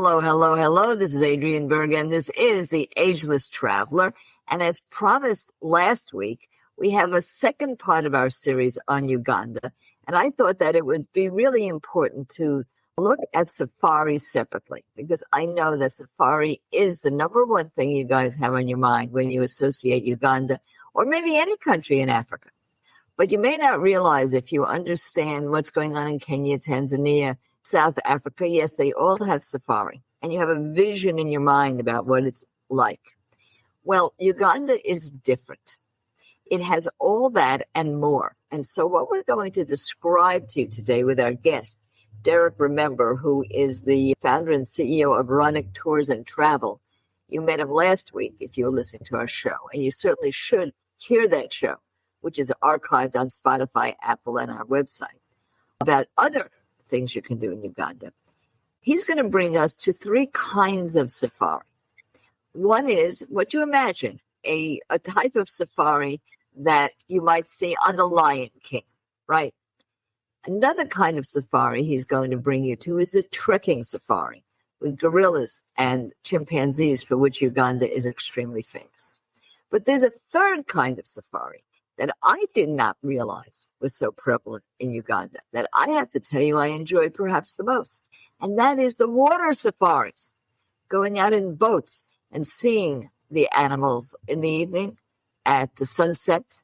Hello, hello, hello. This is Adrienne Berg, and this is the Ageless Traveler. And as promised last week, we have a second part of our series on Uganda. And I thought that it would be really important to look at safari separately, because I know that safari is the number one thing you guys have on your mind when you associate Uganda, or maybe any country in Africa. But you may not realize, if you understand what's going on in Kenya, Tanzania, South Africa, yes, they all have safari, and you have a vision in your mind about what it's like. Well, Uganda is different. It has all that and more. And so what we're going to describe to you today with our guest, Derick Remember, who is the founder and CEO of Ronick Tours and Travel. You met him last week if you were listening to our show, and you certainly should hear that show, which is archived on Spotify, Apple, and our website, about other things you can do in Uganda. He's going to bring us to three kinds of safari. One is what you imagine, a type of safari that you might see on the Lion King, right? Another kind of safari he's going to bring you to is the trekking safari with gorillas and chimpanzees, for which Uganda is extremely famous. But there's a third kind of safari that I did not realize was so prevalent in Uganda, that I have to tell you I enjoyed perhaps the most. And that is the water safaris, going out in boats and seeing the animals in the evening, at the sunset,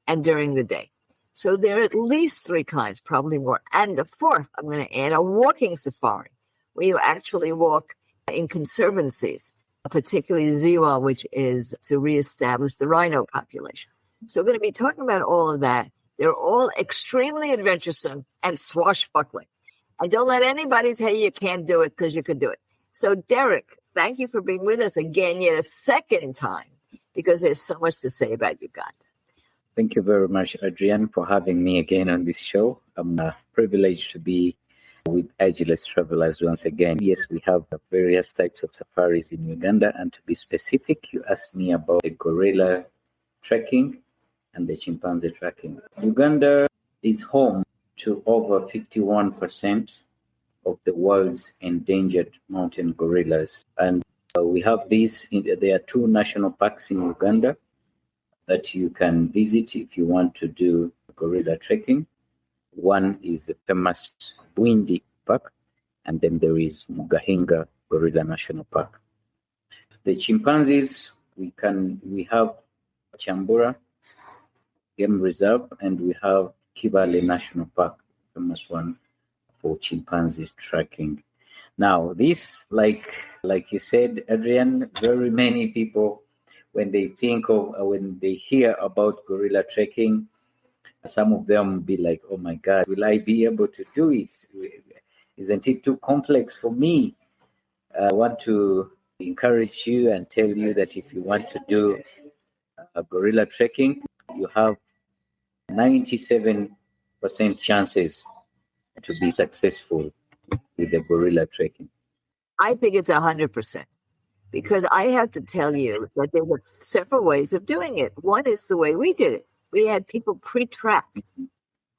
and during the day. So there are at least three kinds, probably more. And the fourth, I'm going to add a walking safari, where you actually walk in conservancies, particularly Ziwa, which is to reestablish the rhino population. So we're going to be talking about all of that. They're all extremely adventuresome and swashbuckling. And don't let anybody tell you can't do it, because you can do it. So Derick, thank you for being with us again, yet a second time, because there's so much to say about Uganda. Thank you very much, Adrienne, for having me again on this show. I'm privileged to be with Ageless Travelers once again. Yes, we have various types of safaris in Uganda, and to be specific, you asked me about the gorilla trekking and the chimpanzee trekking. Uganda is home to over 51% of the world's endangered mountain gorillas. And we have these, there are two national parks in Uganda that you can visit if you want to do gorilla trekking. One is the famous Bwindi Park, and then there is Mugahinga Gorilla National Park. The chimpanzees, we have Chambura Game Reserve, and we have Kibale National Park, famous one for chimpanzee trekking. Now, this, like you said, Adrienne, very many people, when they hear about gorilla trekking, some of them be like, oh my God, will I be able to do it? Isn't it too complex for me? I want to encourage you and tell you that if you want to do gorilla trekking, you have 97% chances to be successful with the gorilla trekking. I think it's 100%, because I have to tell you that there were several ways of doing it. One is the way we did it. We had people pre-track.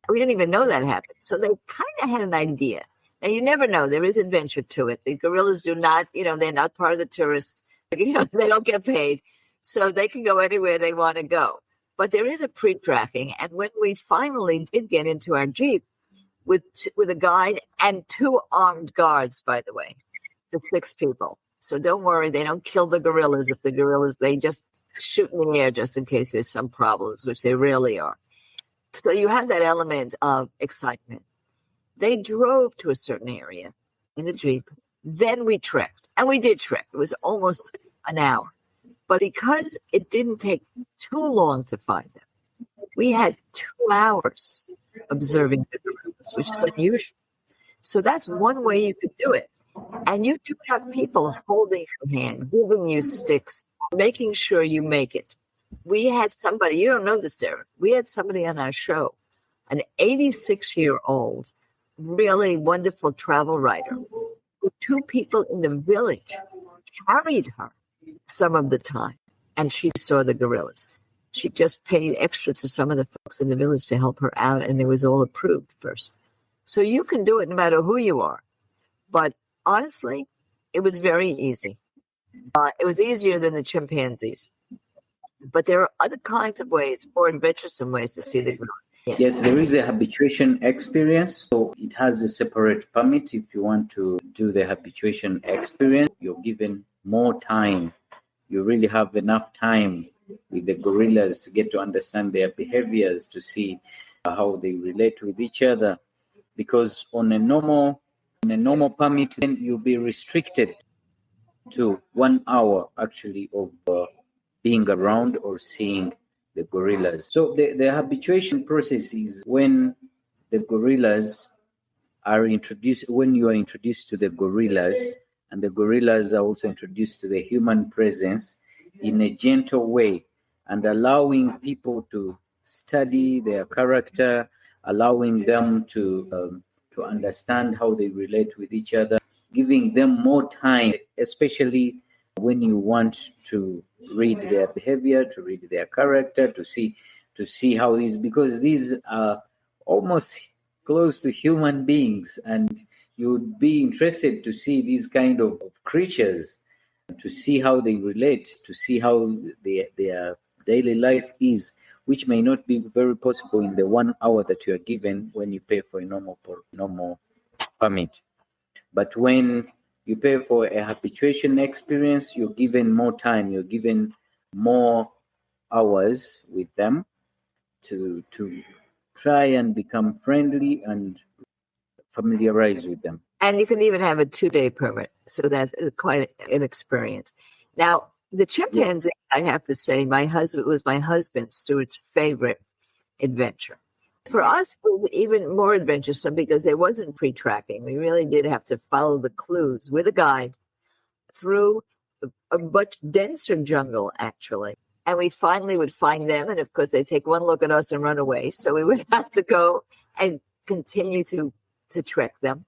We didn't even know that happened. So they kind of had an idea. Now, you never know. There is adventure to it. The gorillas do not, they're not part of the tourists. They don't get paid. So they can go anywhere they want to go. But there is a pre-tracking. And when we finally did get into our Jeep with a guide and two armed guards, by the way, the 6 people. So don't worry. They don't kill the gorillas. If the gorillas, they just shoot in the air just in case there's some problems, which there rarely are. So you have that element of excitement. They drove to a certain area in the Jeep. Then we trekked. And we did trek. It was almost an hour. But because it didn't take too long to find them, we had 2 hours observing the gorillas, which is unusual. So that's one way you could do it. And you do have people holding your hand, giving you sticks, making sure you make it. We had somebody, you don't know this, Derick, we had somebody on our show, an 86-year-old, really wonderful travel writer, who 2 people in the village carried her some of the time, and she saw the gorillas. She just paid extra to some of the folks in the village to help her out, and it was all approved first. So you can do it no matter who you are. But honestly, It was very easy. It was easier than the chimpanzees. But there are other kinds of ways, more adventuresome ways to see the gorillas. Yes, there is a habituation experience. So it has a separate permit. If you want to do the habituation experience, you're given more time. You really have enough time with the gorillas to get to understand their behaviors, to see how they relate with each other. Because on a normal permit, then you'll be restricted to 1 hour actually of being around or seeing the gorillas. So the habituation process is when the gorillas are introduced, when you are introduced to the gorillas, and the gorillas are also introduced to the human presence in a gentle way, and allowing people to study their character, allowing them to understand how they relate with each other, giving them more time, especially when you want to read their behavior, to read their character, to see how these, because these are almost close to human beings, and you would be interested to see these kind of creatures, to see how they relate, to see how their daily life is, which may not be very possible in the 1 hour that you are given when you pay for a normal permit. But when you pay for a habituation experience, you're given more time, you're given more hours with them to try and become friendly and familiarize with them. And you can even have a 2-day permit. So that's quite an experience. Now, the chimpanzee, I have to say, was my husband, Stuart's favorite adventure. For us, it was even more adventuresome because there wasn't pre-tracking. We really did have to follow the clues with a guide through a much denser jungle, actually. And we finally would find them. And of course, they'd take one look at us and run away. So we would have to go and continue to trek them.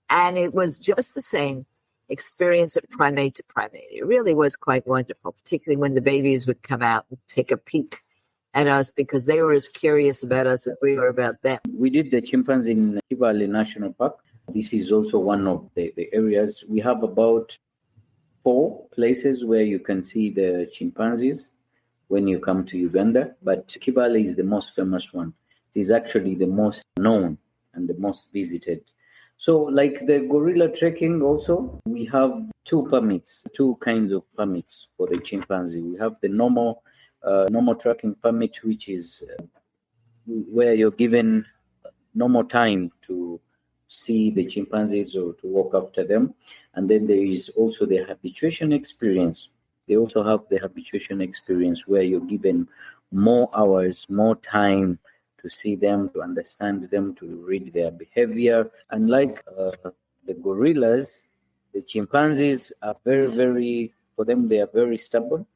And it was just the same experience of primate to primate. It really was quite wonderful, particularly when the babies would come out and take a peek at us because they were as curious about us as we were about them. We did the chimpanzee in Kibale National Park. This is also one of the areas. We have about 4 places where you can see the chimpanzees when you come to Uganda, but Kibale is the most famous one. It is actually the most known and the most visited. So like the gorilla trekking also, we have 2 permits, 2 kinds of permits for the chimpanzee. We have the normal trekking permit, which is where you're given normal time to see the chimpanzees or to walk after them. And then there is also the habituation experience. They also have the habituation experience where you're given more hours, more time to see them, to understand them, to read their behavior. And like the gorillas, the chimpanzees are very, very, for them, they are very stubborn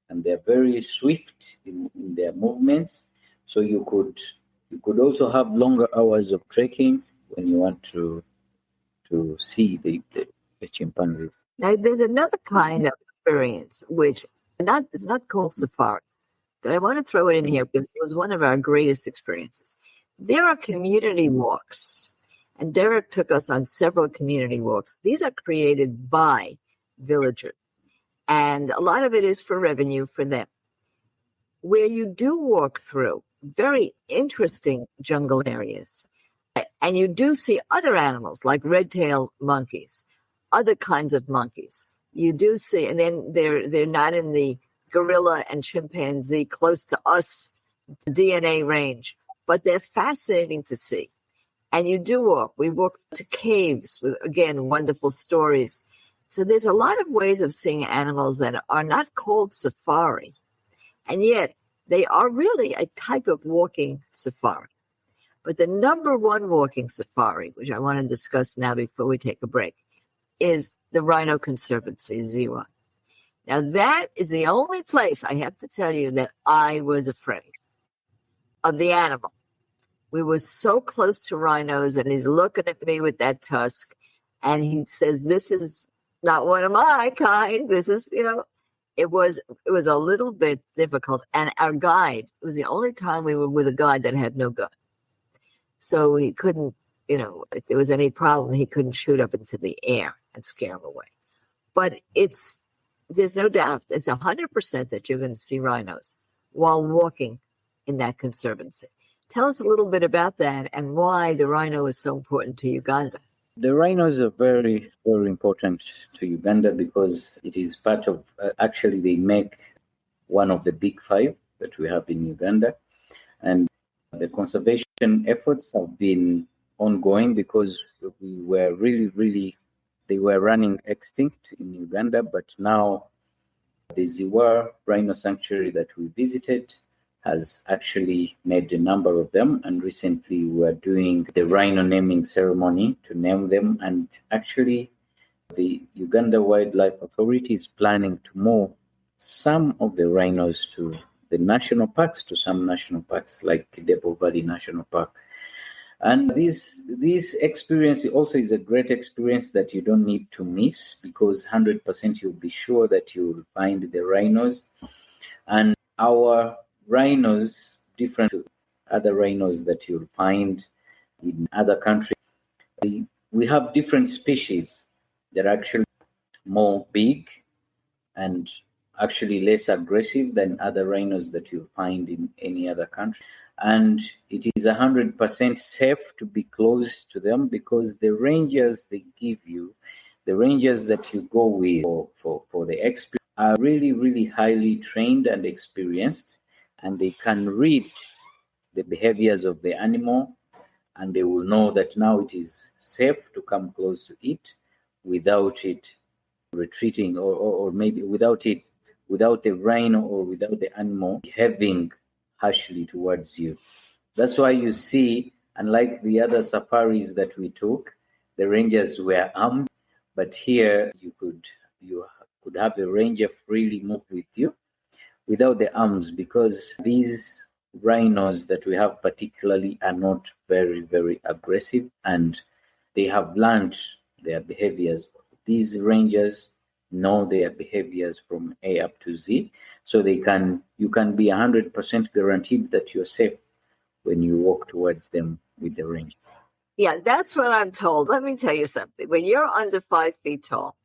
and they're very swift in their movements. So you could also have longer hours of trekking when you want to see the chimpanzees. Now, there's another kind of experience which is not called safari, but I want to throw it in here because it was one of our greatest experiences. There are community walks, and Derick took us on several community walks. These are created by villagers, and a lot of it is for revenue for them, where you do walk through very interesting jungle areas, and you do see other animals like red-tailed monkeys, other kinds of monkeys. You do see, and then they're not in the gorilla and chimpanzee close to us DNA range, but they're fascinating to see. And you do walk. We walk to caves with, again, wonderful stories. So there's a lot of ways of seeing animals that are not called safari, and yet they are really a type of walking safari. But the number one walking safari, which I want to discuss now before we take a break, is the Rhino Conservancy, Ziwa. Now, that is the only place, I have to tell you, that I was afraid of the animal. We were so close to rhinos, and he's looking at me with that tusk, and he says, "This is not one of my kind. This is, it was a little bit difficult." And our guide, it was the only time we were with a guide that had no gun. So he couldn't, if there was any problem, he couldn't shoot up into the air. and scare them away. But there's no doubt, it's 100% that you're going to see rhinos while walking in that conservancy. Tell us a little bit about that and why the rhino is so important to Uganda. The rhinos are very, very important to Uganda because it is part of, actually, they make one of the big five that we have in Uganda. And the conservation efforts have been ongoing because we were they were running extinct in Uganda, but now the Ziwa Rhino Sanctuary that we visited has actually made a number of them, and recently we are doing the rhino naming ceremony to name them, and actually the Uganda Wildlife Authority is planning to move some of the rhinos to the national parks, to some national parks like Debo Valley National Park. And this experience also is a great experience that you don't need to miss, because 100% you'll be sure that you'll find the rhinos. And our rhinos, different to other rhinos that you'll find in other countries, we have different species that are actually more big and actually less aggressive than other rhinos that you'll find in any other country. And it is 100% safe to be close to them, because the rangers they give you, the rangers that you go with for the experience, are really, really highly trained and experienced, and they can read the behaviors of the animal, and they will know that now it is safe to come close to it without it retreating, or maybe without the rhino or without the animal behaving harshly towards you. That's why you see, unlike the other safaris that we took, the rangers were armed, but here you could have a ranger freely move with you without the arms, because these rhinos that we have particularly are not very, very aggressive, and they have learned their behaviors. These rangers know their behaviors from A up to Z, so you can be 100% guaranteed that you're safe when you walk towards them with the ranger. Yeah, that's what I'm told. Let me tell you something. When you're under 5 feet tall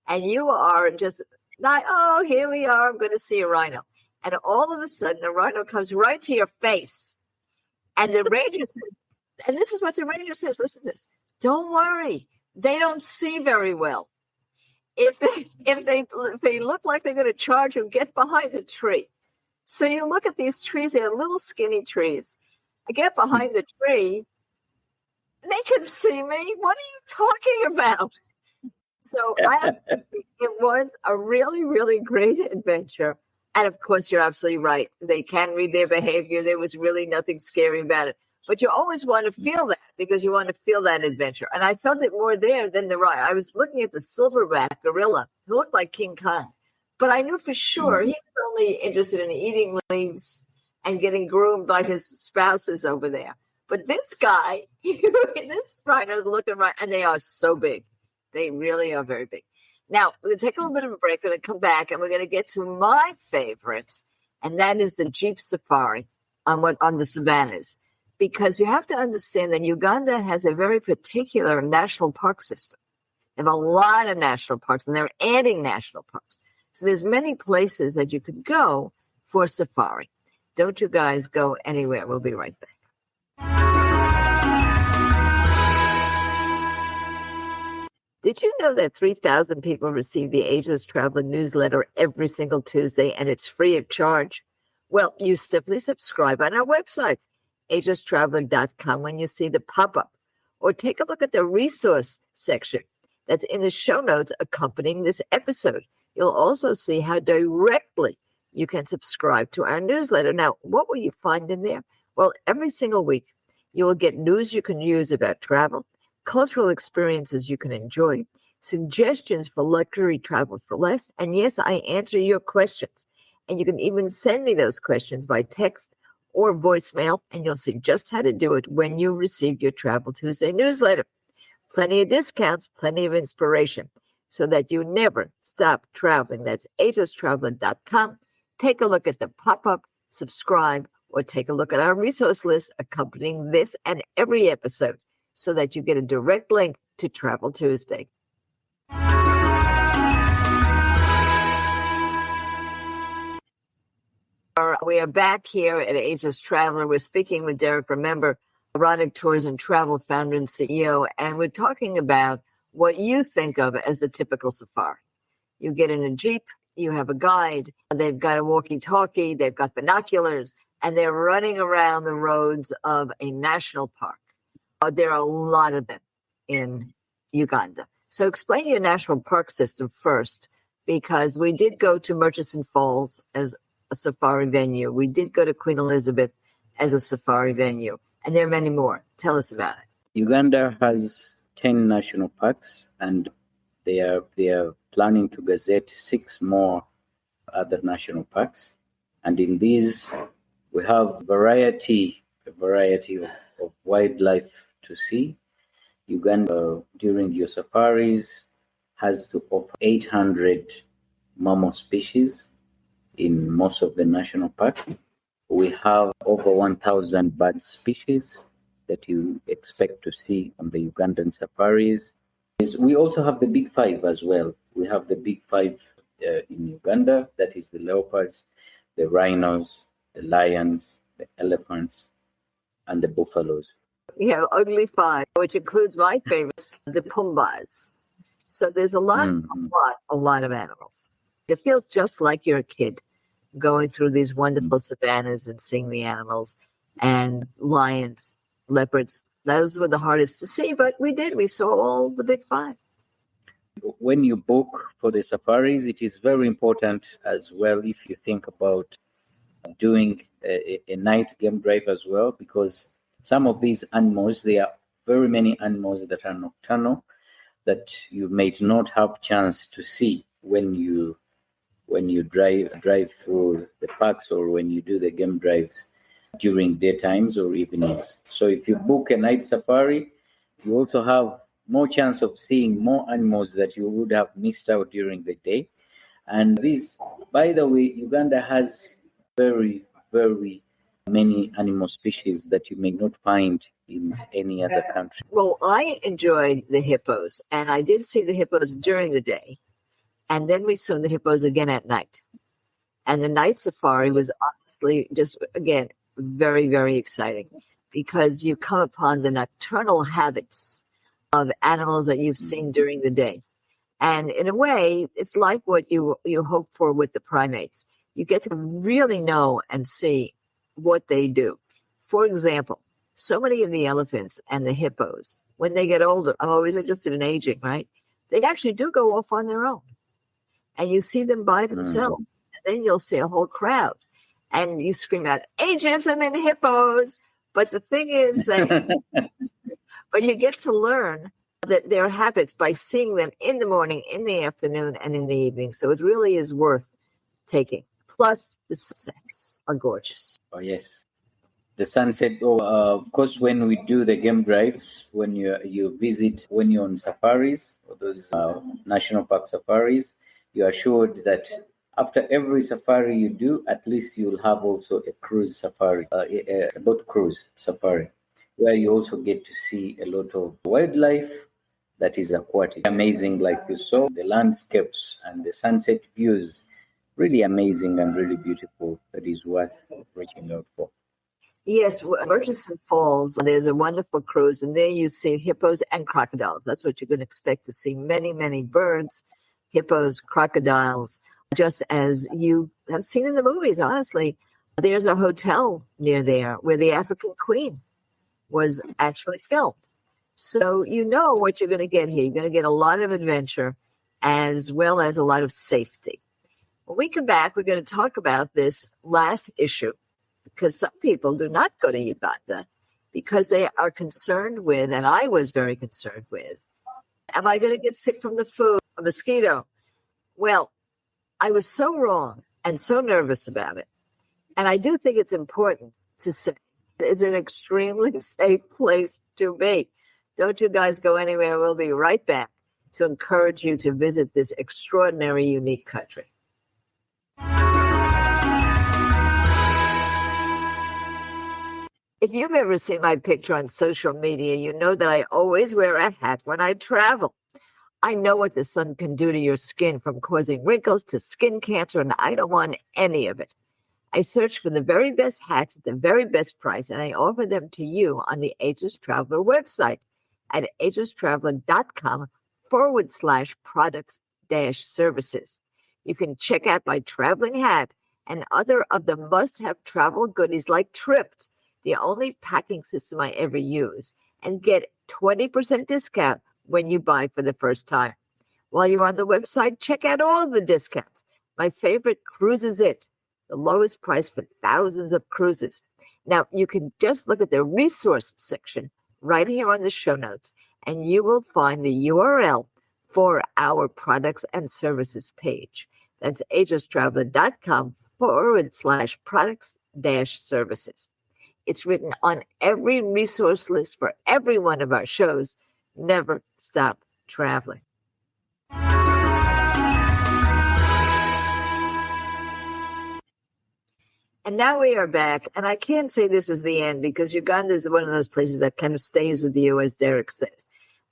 and you are just not, oh, here we are, I'm going to see a rhino. And all of a sudden, a rhino comes right to your face. And the ranger says, and this is what the ranger says, listen to this, don't worry, they don't see very well. If they look like they're going to charge you, get behind the tree. So you look at these trees, they're little skinny trees. I get behind the tree, they can see me. What are you talking about? So it was a really, really great adventure. And of course, you're absolutely right. They can read their behavior. There was really nothing scary about it. But you always want to feel that, because you want to feel that adventure. And I felt it more there than the rhino. I was looking at the silverback gorilla, who looked like King Kong. But I knew for sure he was only interested in eating leaves and getting groomed by his spouses over there. But this guy, this rhino is looking right, and they are so big. They really are very big. Now, we're going to take a little bit of a break. We're going to come back, and we're going to get to my favorite, and that is the Jeep Safari on the savannas. Because you have to understand that Uganda has a very particular national park system. They have a lot of national parks, and they're adding national parks. So there's many places that you could go for safari. Don't you guys go anywhere. We'll be right back. Did you know that 3,000 people receive the Ageless Traveler newsletter every single Tuesday, and it's free of charge? Well, you simply subscribe on our website, agelesstraveler.com, when you see the pop-up, or take a look at the resource section that's in the show notes accompanying this episode. You'll also see how directly you can subscribe to our newsletter. Now, what will you find in there? Well, every single week, you will get news you can use about travel, cultural experiences you can enjoy, suggestions for luxury travel for less, and yes, I answer your questions. And you can even send me those questions by text or voicemail, and you'll see just how to do it when you receive your Travel Tuesday newsletter. Plenty of discounts, plenty of inspiration, so that you never stop traveling. That's agelesstraveler.com. Take a look at the pop-up, subscribe, or take a look at our resource list accompanying this and every episode, so that you get a direct link to Travel Tuesday. We are back here at Ageless Traveler. We're speaking with Derick Remember, Ronick Tours and Travel founder and CEO, and we're talking about what you think of as the typical safari. You get in a Jeep, you have a guide, they've got a walkie-talkie, they've got binoculars, and they're running around the roads of a national park. There are a lot of them in Uganda. So explain your national park system first, because we did go to Murchison Falls as a safari venue. We did go to Queen Elizabeth as a safari venue, and there are many more. Tell us about it. Uganda has 10 national parks, and they are planning to gazette 6 more other national parks. And in these, we have a variety of wildlife to see. Uganda, during your safaris, has to offer 800 mammal species in most of the national parks. We have over 1,000 bird species that you expect to see on the Ugandan safaris. We also have the Big Five as well. We have the Big Five in Uganda, that is the leopards, the rhinos, the lions, the elephants, and the buffaloes. You have Ugly Five, which includes my favorites, the pumbas. So there's a lot of animals. It feels just like you're a kid going through these wonderful savannas and seeing the animals and lions, leopards. Those were the hardest to see, but we did. We saw all the Big Five. When you book for the safaris, it is very important as well if you think about doing a night game drive as well, because some of these animals, there are very many animals that are nocturnal that you may not have chance to see when you drive through the parks or when you do the game drives during daytimes or evenings. So if you book a night safari, you also have more chance of seeing more animals that you would have missed out during the day. And this, by the way, Uganda has very, very many animal species that you may not find in any other country. Well, I enjoyed the hippos, and I did see the hippos during the day. And then we saw the hippos again at night. And the night safari was honestly just, again, very, very exciting, because you come upon the nocturnal habits of animals that you've seen during the day. And in a way, it's like what you hope for with the primates. You get to really know and see what they do. For example, so many of the elephants and the hippos, when they get older, I'm always interested in aging, right? They actually do go off on their own. And you see them by themselves. And then you'll see a whole crowd. And you scream out, ageism and hippos. But the thing is that but you get to learn that their habits by seeing them in the morning, in the afternoon, and in the evening. So it really is worth taking. Plus, the sunsets are gorgeous. Oh, yes. The sunset, of course, when we do the game drives, when you visit, when you're on safaris, or those national park safaris, you are assured that after every safari you do, at least you'll have also a cruise safari, a boat cruise safari, where you also get to see a lot of wildlife that is aquatic. Amazing, like you saw, the landscapes and the sunset views, really amazing and really beautiful. That is worth reaching out for. Yes, Murchison Falls, there's a wonderful cruise, and there you see hippos and crocodiles. That's what you're going to expect to see. Many, many birds, hippos, crocodiles, just as you have seen in the movies, honestly. There's a hotel near there where the African Queen was actually filmed. So you know what you're going to get here. You're going to get a lot of adventure as well as a lot of safety. When we come back, we're going to talk about this last issue, because some people do not go to Uganda because they are concerned with, and I was very concerned with, am I going to get sick from the food, a mosquito? Well, I was so wrong and so nervous about it. And I do think it's important to say it's an extremely safe place to be. Don't you guys go anywhere. We'll be right back to encourage you to visit this extraordinary, unique country. If you've ever seen my picture on social media, you know that I always wear a hat when I travel. I know what the sun can do to your skin, from causing wrinkles to skin cancer, and I don't want any of it. I search for the very best hats at the very best price, and I offer them to you on the Ageless Traveler website at agelesstraveler.com/products-services. You can check out my traveling hat and other of the must-have travel goodies like Tripped, the only packing system I ever use, and get 20% discount when you buy for the first time. While you're on the website, check out all of the discounts. My favorite, Cruise Is It, the lowest price for thousands of cruises. Now, you can just look at the resource section right here on the show notes, and you will find the URL for our products and services page. That's agelesstraveler.com/products-services. It's written on every resource list for every one of our shows. Never stop traveling. And now we are back, and I can't say this is the end because Uganda is one of those places that kind of stays with you, as Derick says.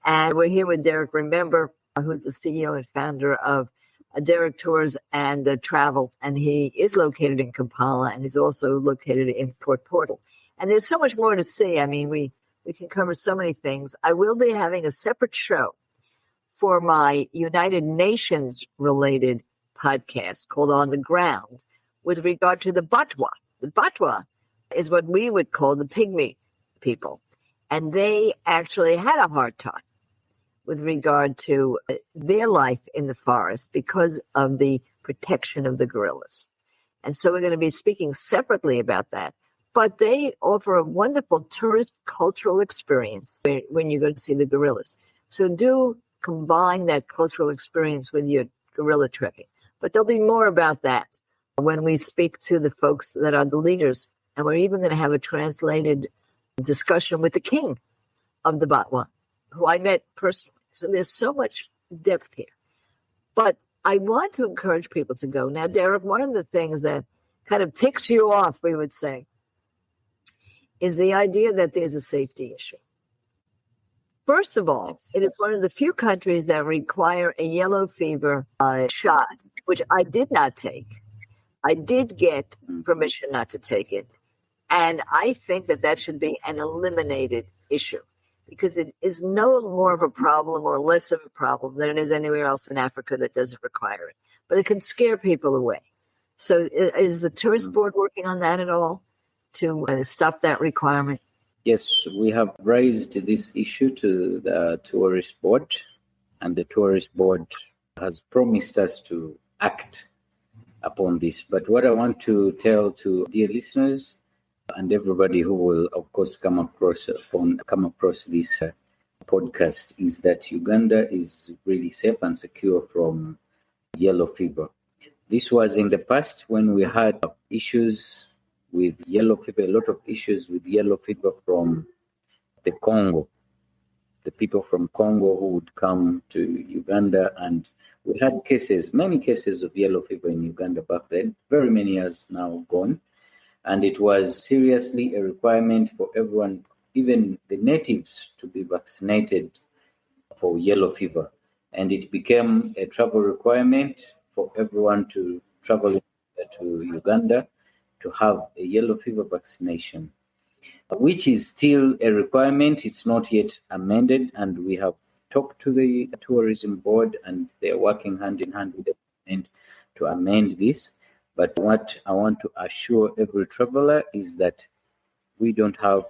And we're here with Derick Remember, who's the CEO and founder of Derick Tours and Travel, and he is located in Kampala, and he's also located in Port Portal. And there's so much more to see. I mean, we can cover so many things. I will be having a separate show for my United Nations related podcast called On the Ground with regard to the Batwa. The Batwa is what we would call the pygmy people. And they actually had a hard time with regard to their life in the forest because of the protection of the gorillas. And so we're going to be speaking separately about that. But they offer a wonderful tourist cultural experience when you go to see the gorillas. So do combine that cultural experience with your gorilla trekking. But there'll be more about that when we speak to the folks that are the leaders. And we're even going to have a translated discussion with the king of the Batwa, who I met personally. So there's so much depth here. But I want to encourage people to go. Now, Derick, one of the things that kind of ticks you off, we would say, is the idea that there's a safety issue. First of all, it is one of the few countries that require a yellow fever shot, which I did not take. I did get permission not to take it. And I think that that should be an eliminated issue because it is no more of a problem or less of a problem than it is anywhere else in Africa that doesn't require it. But it can scare people away. So is the tourist board working on that at all to stop that requirement? Yes, we have raised this issue to the tourist board, and the tourist board has promised us to act upon this. But what I want to tell to dear listeners and everybody who will, of course, come across this podcast is that Uganda is really safe and secure from yellow fever. This was in the past when we had issues with yellow fever, a lot of issues with yellow fever from the Congo, the people from Congo who would come to Uganda, and we had many cases of yellow fever in Uganda back then, very many years now gone, and it was seriously a requirement for everyone, even the natives, to be vaccinated for yellow fever, and it became a travel requirement for everyone to travel to Uganda to have a yellow fever vaccination, which is still a requirement. It's not yet amended, and we have talked to the tourism board, and they're working hand in hand with the government to amend this. But what I want to assure every traveler is that we are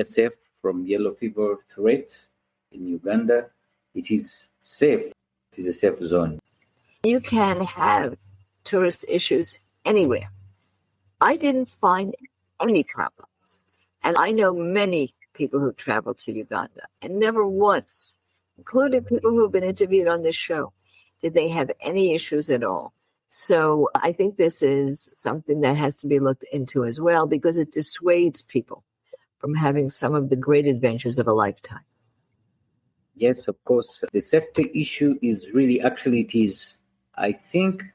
safe from yellow fever threats in Uganda. It is safe. It is a safe zone. You can have tourist issues anywhere. I didn't find any problems. And I know many people who traveled to Uganda, and never once, including people who have been interviewed on this show, did they have any issues at all. So I think this is something that has to be looked into as well, because it dissuades people from having some of the great adventures of a lifetime. Yes, of course. The safety issue is really, it is, I think,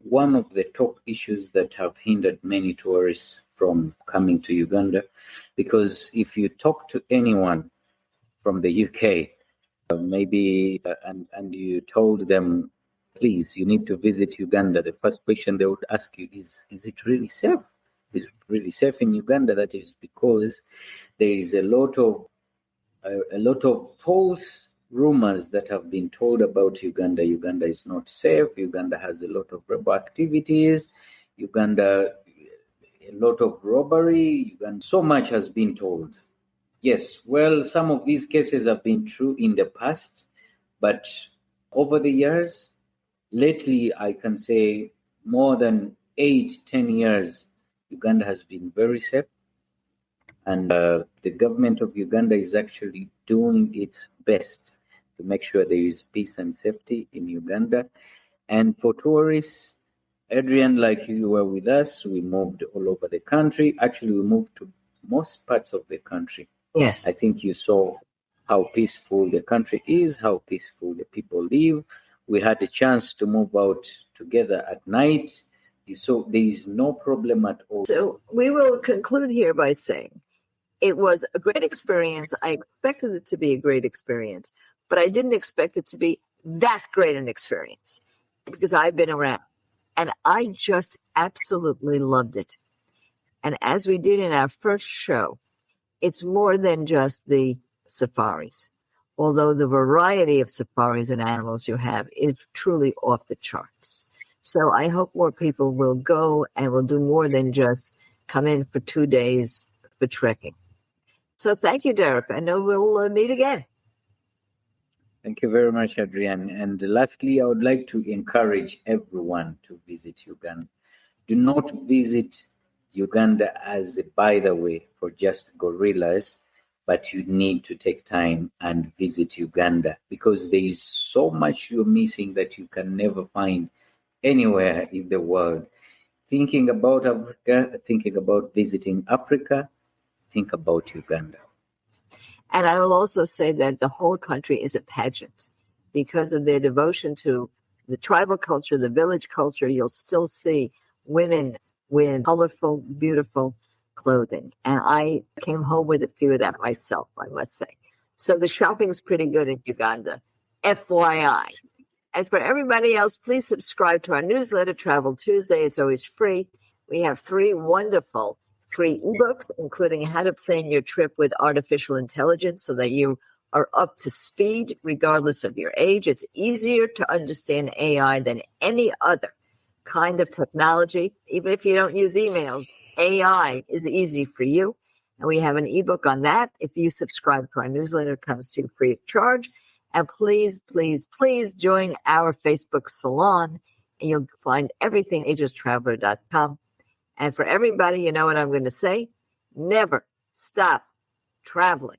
one of the top issues that have hindered many tourists from coming to Uganda, because if you talk to anyone from the UK, and you told them, please, you need to visit Uganda, the first question they would ask you is it really safe? really safe in Uganda. That is because there is a lot of false rumors that have been told about Uganda. Uganda is not safe. Uganda has a lot of rebel activities. Uganda, a lot of robbery. And so much has been told. Yes, well, some of these cases have been true in the past, but over the years, lately, I can say more than 8-10 years, Uganda has been very safe. And the government of Uganda is actually doing its best to make sure there is peace and safety in Uganda. And for tourists, Adrian, like you were with us, we moved all over the country. Actually, we moved to most parts of the country. Yes. I think you saw how peaceful the country is, how peaceful the people live. We had a chance to move out together at night. So there is no problem at all. So we will conclude here by saying it was a great experience. I expected it to be a great experience, but I didn't expect it to be that great an experience because I've been around and I just absolutely loved it. And as we did in our first show, it's more than just the safaris, although the variety of safaris and animals you have is truly off the charts. So I hope more people will go and will do more than just come in for 2 days for trekking. So thank you, Derick. I know we'll meet again. Thank you very much, Adrian. And lastly, I would like to encourage everyone to visit Uganda. Do not visit Uganda as a by the way for just gorillas, but you need to take time and visit Uganda because there is so much you're missing that you can never find anywhere in the world. Thinking about Africa, thinking about visiting Africa, think about Uganda. And I will also say that the whole country is a pageant because of their devotion to the tribal culture, the village culture. You'll still see women with colorful, beautiful clothing. And I came home with a few of that myself, I must say. So the shopping's pretty good in Uganda, FYI. And for everybody else, please subscribe to our newsletter, Travel Tuesday. It's always free. We have 3 wonderful free ebooks, including how to plan your trip with artificial intelligence so that you are up to speed regardless of your age. It's easier to understand AI than any other kind of technology. Even if you don't use emails, AI is easy for you. And we have an ebook on that. If you subscribe to our newsletter, it comes to you free of charge. And please, please, please join our Facebook salon and you'll find everything at agelesstraveler.com. And for everybody, you know what I'm going to say? Never stop traveling.